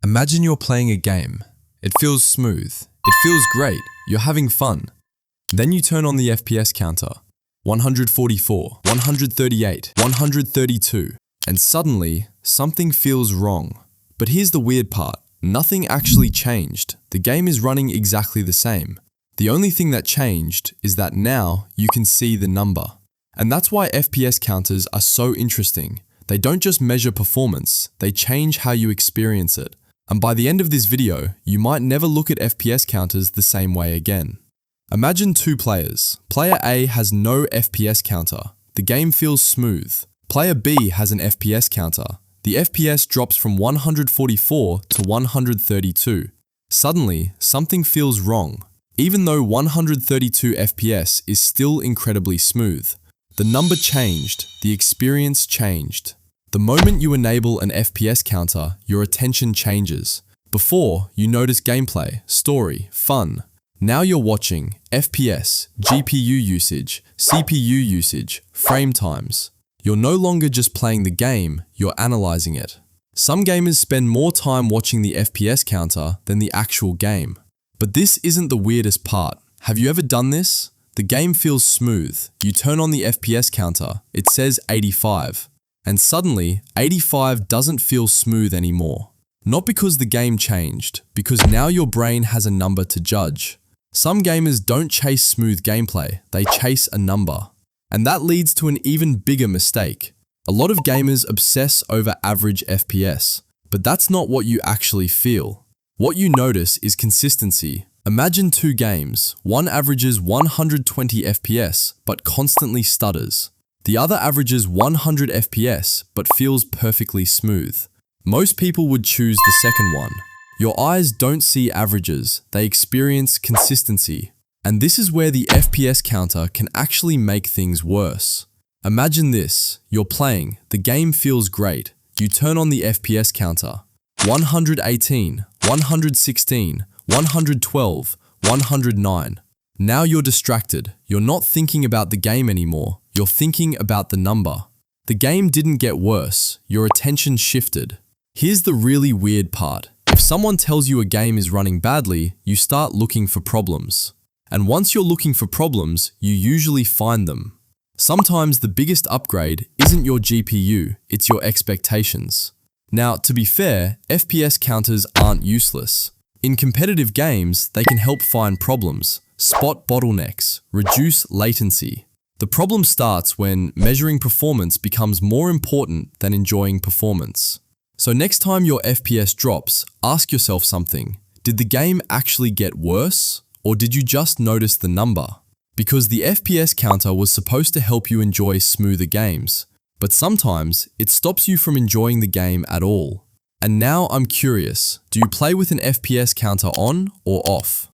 Imagine you're playing a game. It feels smooth. It feels great. You're having fun. Then you turn on the FPS counter. 144, 138, 132. And suddenly, something feels wrong. But here's the weird part. Nothing actually changed. The game is running exactly the same. The only thing that changed is that now you can see the number. And that's why FPS counters are so interesting. They don't just measure performance, they change how you experience it. And by the end of this video, you might never look at FPS counters the same way again. Imagine two players. Player A has no FPS counter. The game feels smooth. Player B has an FPS counter. The FPS drops from 144 to 132. Suddenly, something feels wrong. Even though 132 FPS is still incredibly smooth, the number changed, the experience changed. The moment you enable an FPS counter, your attention changes. Before, you notice gameplay, story, fun. Now you're watching FPS, GPU usage, CPU usage, frame times. You're no longer just playing the game, you're analyzing it. Some gamers spend more time watching the FPS counter than the actual game. But this isn't the weirdest part. Have you ever done this? The game feels smooth. You turn on the FPS counter, it says 85. And suddenly, 85 doesn't feel smooth anymore. Not because the game changed, because now your brain has a number to judge. Some gamers don't chase smooth gameplay, they chase a number. And that leads to an even bigger mistake. A lot of gamers obsess over average FPS, but that's not what you actually feel. What you notice is consistency. Imagine two games. One averages 120 FPS, but constantly stutters. The other averages 100 FPS, but feels perfectly smooth. Most people would choose the second one. Your eyes don't see averages, they experience consistency. And this is where the FPS counter can actually make things worse. Imagine this, you're playing, the game feels great. You turn on the FPS counter. 118, 116, 112, 109. Now you're distracted. You're not thinking about the game anymore. You're thinking about the number. The game didn't get worse. Your attention shifted. Here's the really weird part. If someone tells you a game is running badly, you start looking for problems. And once you're looking for problems, you usually find them. Sometimes the biggest upgrade isn't your GPU, it's your expectations. Now, to be fair, FPS counters aren't useless. In competitive games, they can help find problems, spot bottlenecks, reduce latency. The problem starts when measuring performance becomes more important than enjoying performance. So next time your FPS drops, ask yourself something. Did the game actually get worse? Or did you just notice the number? Because the FPS counter was supposed to help you enjoy smoother games, but sometimes it stops you from enjoying the game at all. And now I'm curious, do you play with an FPS counter on or off?